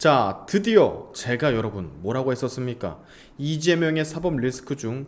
자, 드디어 제가 여러분 뭐라고 했었습니까? 이재명의 사법 리스크 중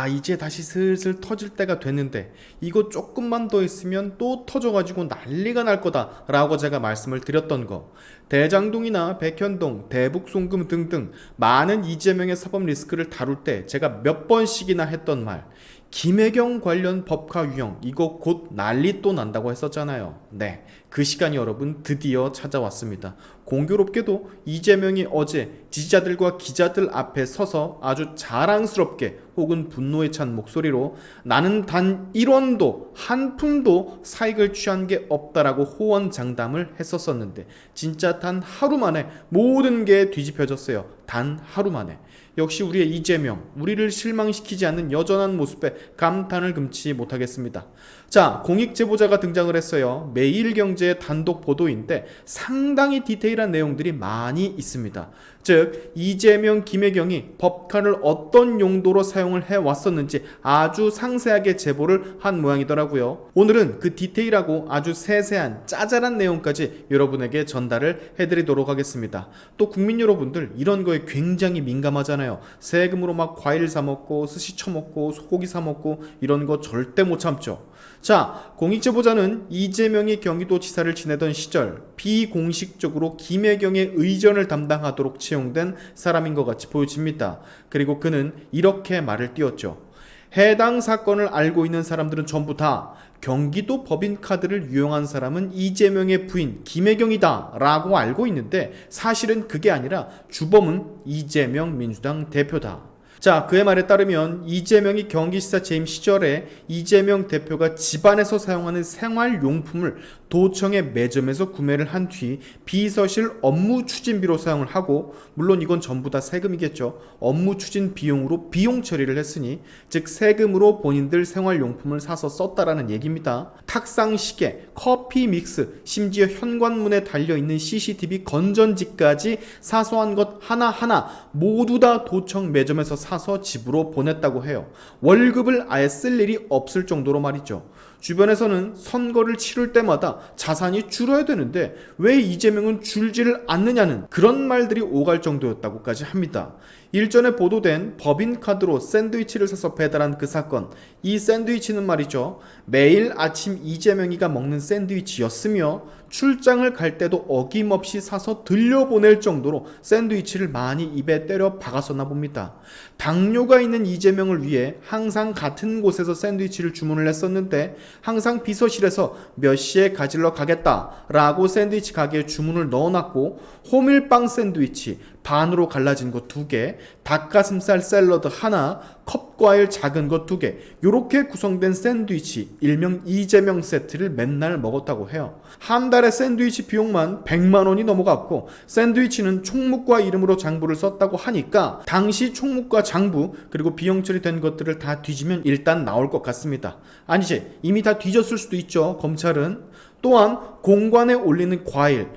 이제 다시 슬슬 터질 때가 됐는데 이거 조금만 더 있으면 또 터져가지고 난리가 날 거다 라고 제가 말씀을 드렸던 거. 대장동이나 백현동, 대북송금 등등 많은 이재명의 사법 리스크를 다룰 때 제가 몇 번씩이나 했던 말, 김혜경 관련 법화 유형 이거 곧 난리 또 난다고 했었잖아요. 네, 그 시간이 여러분 드디어 찾아왔습니다. 공교롭게도 이재명이 어제 지지자들과 기자들 앞에 서서 아주 자랑스럽게 혹은 분노에 찬 목소리로 나는 단 1원도 한 푼도 사익을 취한 게 없다라고 호언장담을 했었었는데 진짜 단 하루 만에 모든 게 뒤집혀졌어요. 단 하루 만에. 역시 우리의 이재명, 우리를 실망시키지 않는 여전한 모습에 감탄을 금치 못하겠습니다. 자, 공익제보자가 등장을 했어요. 매일경제의 단독 보도인데 상당히 디테일한 내용들이 많이 있습니다. 즉, 이재명, 김혜경이 법카를 어떤 용도로 사용을 해왔었는지 아주 상세하게 제보를 한 모양이더라고요. 오늘은 그 디테일하고 아주 세세한 짜잘한 내용까지 여러분에게 전달을 해드리도록 하겠습니다. 또 국민 여러분들 이런 거에 굉장히 민감하잖아요. 세금으로 막 과일 사먹고 스시 처먹고 소고기 사먹고 이런 거 절대 못 참죠. 자, 공익제보자는 이재명이 경기도지사를 지내던 시절 비공식적으로 김혜경의 의전을 담당하도록 채용된 사람인 것 같이 보여집니다. 그리고 그는 이렇게 말을 띄웠죠. 해당 사건을 알고 있는 사람들은 전부 다 경기도 법인카드를 유용한 사람은 이재명의 부인 김혜경이다 라고 알고 있는데 사실은 그게 아니라 주범은 이재명 민주당 대표다. 자, 그의 말에 따르면 이재명이 경기지사 재임 시절에 이재명 대표가 집안에서 사용하는 생활용품을 도청의 매점에서 구매를 한 뒤 비서실 업무 추진비로 사용을 하고, 물론 이건 전부 다 세금이겠죠. 업무 추진 비용으로 비용 처리를 했으니 즉 세금으로 본인들 생활용품을 사서 썼다라는 얘기입니다. 탁상 시계, 커피 믹스, 심지어 현관문에 달려있는 CCTV 건전지까지 사소한 것 하나하나 모두 다 도청 매점에서 사서 집으로 보냈다고 해요. 월급을 아예 쓸 일이 없을 정도로 말이죠. 주변에서는 선거를 치를 때마다 자산이 줄어야 되는데 왜 이재명은 줄지를 않느냐는 그런 말들이 오갈 정도였다고까지 합니다. 일전에 보도된 법인카드로 샌드위치를 사서 배달한 그 사건, 이 샌드위치는 말이죠, 매일 아침 이재명이가 먹는 샌드위치였으며 출장을 갈 때도 어김없이 사서 들려보낼 정도로 샌드위치를 많이 입에 때려 박았었나 봅니다. 당뇨가 있는 이재명을 위해 항상 같은 곳에서 샌드위치를 주문을 했었는데 항상 비서실에서 몇 시에 가지러 가겠다라고 샌드위치 가게에 주문을 넣어놨고, 호밀빵 샌드위치 반으로 갈라진 거 2개, 닭가슴살 샐러드 하나, 컵과일 작은 거 2개, 요렇게 구성된 샌드위치 일명 이재명 세트를 맨날 먹었다고 해요. 한 달에 샌드위치 비용만 100만 원이 넘어갔고, 샌드위치는 총무과 이름으로 장부를 썼다고 하니까 당시 총무과 장부 그리고 비용 처리된 것들을 다 뒤지면 일단 나올 것 같습니다. 아니지, 이미 다 뒤졌을 수도 있죠, 검찰은. 또한 공관에 올리는 과일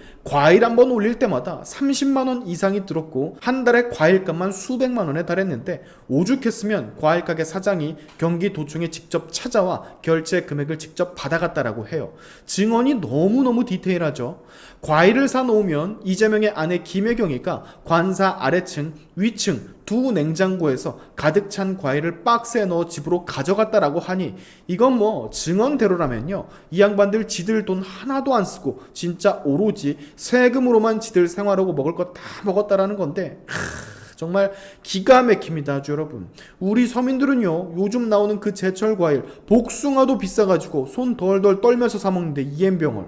한번 올릴 때마다 30만 원 이상이 들었고 한 달에 과일값만 수백만 원에 달했는데 오죽했으면 과일가게 사장이 경기도청에 직접 찾아와 결제 금액을 직접 받아갔다라고 해요. 증언이 너무너무 디테일하죠. 과일을 사놓으면 이재명의 아내 김혜경이가 관사 아래층, 위층 두 냉장고에서 가득 찬 과일을 박스에 넣어 집으로 가져갔다라고 하니 이건 뭐 증언대로라면요, 이 양반들 지들 돈 하나도 안 쓰고 진짜 오로지 세금으로만 지들 생활하고 먹을 거 다 먹었다라는 건데, 정말 기가 막힙니다, 아주 여러분. 우리 서민들은요, 요즘 나오는 그 제철 과일 복숭아도 비싸가지고 손 덜덜 떨면서 사 먹는데 이엠병을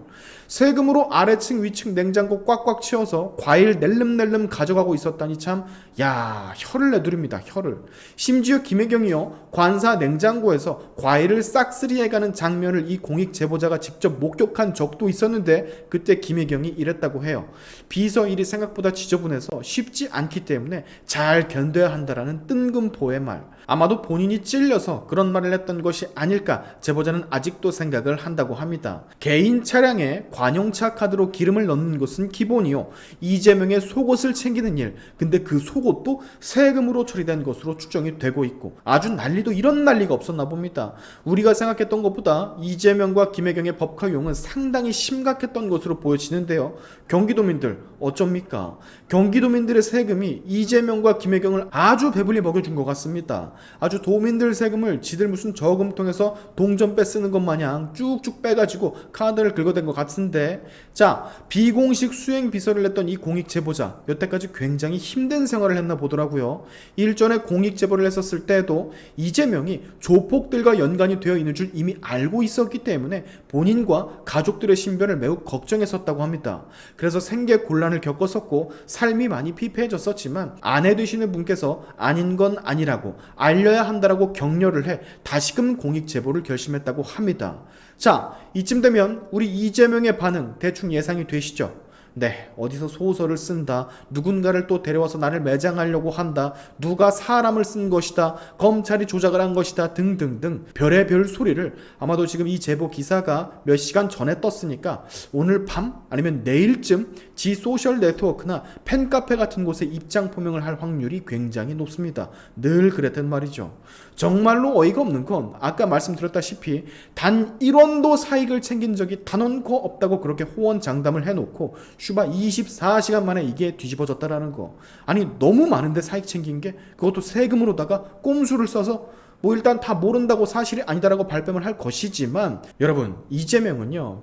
세금으로 아래층 위층 냉장고 꽉꽉 채워서 과일 낼름낼름 가져가고 있었다니 참, 혀를 내두릅니다, 혀를. 심지어 김혜경이요, 관사 냉장고에서 과일을 싹쓸이해가는 장면을 이 공익 제보자가 직접 목격한 적도 있었는데 그때 김혜경이 이랬다고 해요. 비서 일이 생각보다 지저분해서 쉽지 않기 때문에 잘 견뎌야 한다라는 뜬금포의 말. 아마도 본인이 찔려서 그런 말을 했던 것이 아닐까 제보자는 아직도 생각을 한다고 합니다. 개인 차량에 관용차 카드로 기름을 넣는 것은 기본이요, 이재명의 속옷을 챙기는 일, 근데 그 속옷도 세금으로 처리된 것으로 추정이 되고 있고, 아주 난리도 이런 난리가 없었나 봅니다. 우리가 생각했던 것보다 이재명과 김혜경의 법화용은 상당히 심각했던 것으로 보여지는데요. 경기도민들 어쩝니까? 경기도민들의 세금이 이재명과 김혜경을 아주 배불리 먹여준 것 같습니다. 아주 도민들 세금을 지들 무슨 저금통에서 동전 빼쓰는 것 마냥 쭉쭉 빼가지고 카드를 긁어댄 것 같은데, 자, 비공식 수행 비서를 했던 이 공익 제보자 여태까지 굉장히 힘든 생활을 했나 보더라고요. 일전에 공익 제보를 했었을 때도 이재명이 조폭들과 연관이 되어 있는 줄 이미 알고 있었기 때문에 본인과 가족들의 신변을 매우 걱정했었다고 합니다. 그래서 생계 곤란을 겪었었고 삶이 많이 피폐해졌었지만 아내 되시는 분께서 아닌 건 아니라고 알려야 한다라고 격려를 해 다시금 공익 제보를 결심했다고 합니다. 자, 이쯤 되면 우리 이재명의 반응 대충 예상이 되시죠? 네, 어디서 소설을 쓴다, 누군가를 또 데려와서 나를 매장하려고 한다, 누가 사람을 쓴 것이다, 검찰이 조작을 한 것이다 등등등 별의별 소리를 아마도 지금 이 제보 기사가 몇 시간 전에 떴으니까 오늘 밤 아니면 내일쯤 지 소셜 네트워크나 팬카페 같은 곳에 입장 표명을 할 확률이 굉장히 높습니다. 늘 그랬단 말이죠. 정말로 어이가 없는 건 아까 말씀드렸다시피 단 1원도 사익을 챙긴 적이 단언코 없다고 그렇게 호언장담을 해놓고 슈바 24시간 만에 이게 뒤집어졌다라는 거. 아니 너무 많은데 사익 챙긴 게, 그것도 세금으로다가 꼼수를 써서 뭐 일단 다 모른다고 사실이 아니다라고 발뺌을 할 것이지만, 여러분 이재명은요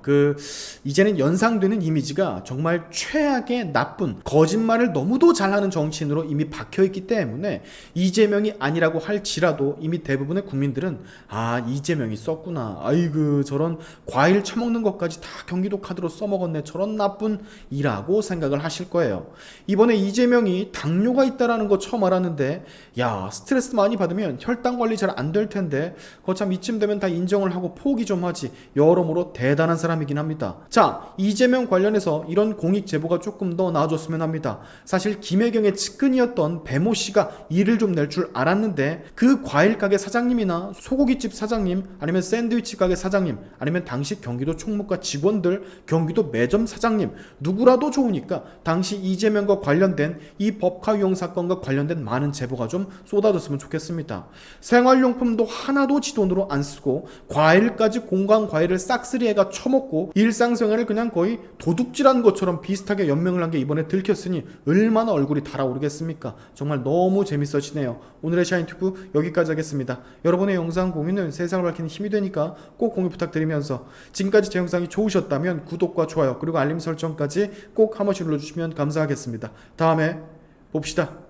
이제는 연상되는 이미지가 정말 최악의 나쁜 거짓말을 너무도 잘하는 정치인으로 이미 박혀있기 때문에 이재명이 아니라고 할지라도 이미 대부분의 국민들은 아 이재명이 썼구나, 아이고 저런 과일 처먹는 것까지 다 경기도 카드로 써먹었네, 저런 나쁜 이라고 생각을 하실 거예요. 이번에 이재명이 당뇨가 있다라는 거 처음 알았는데, 야 스트레스 많이 받으면 혈당 관리 잘 안 될 텐데 거참 이쯤 되면 다 인정을 하고 포기 좀 하지, 여러모로 대단한 사람이긴 합니다. 자, 이재명 관련해서 이런 공익 제보가 조금 더 나아졌으면 합니다. 사실 김혜경의 측근이었던 배모 씨가 일을 좀 낼 줄 알았는데 그 과일 가게 사장님이나 소고기집 사장님 아니면 샌드위치 가게 사장님 아니면 당시 경기도 총무과 직원들, 경기도 매점 사장님 누구라도 좋으니까 당시 이재명과 관련된 이 법카 유용 사건과 관련된 많은 제보가 좀 쏟아졌으면 좋겠습니다. 생활용품도 하나도 지 돈으로 안 쓰고 과일까지 공간 과일을 싹쓸이해가 처먹고 일상생활을 그냥 거의 도둑질한 것처럼 비슷하게 연명을 한 게 이번에 들켰으니 얼마나 얼굴이 달아오르겠습니까? 정말 너무 재밌어지네요. 오늘의 샤인튜브 여기까지 하겠습니다. 여러분의 영상 공유는 세상을 밝히는 힘이 되니까 꼭 공유 부탁드리면서, 지금까지 제 영상이 좋으셨다면 구독과 좋아요 그리고 알림 설정까지 꼭 한 번씩 눌러주시면 감사하겠습니다. 다음에 봅시다.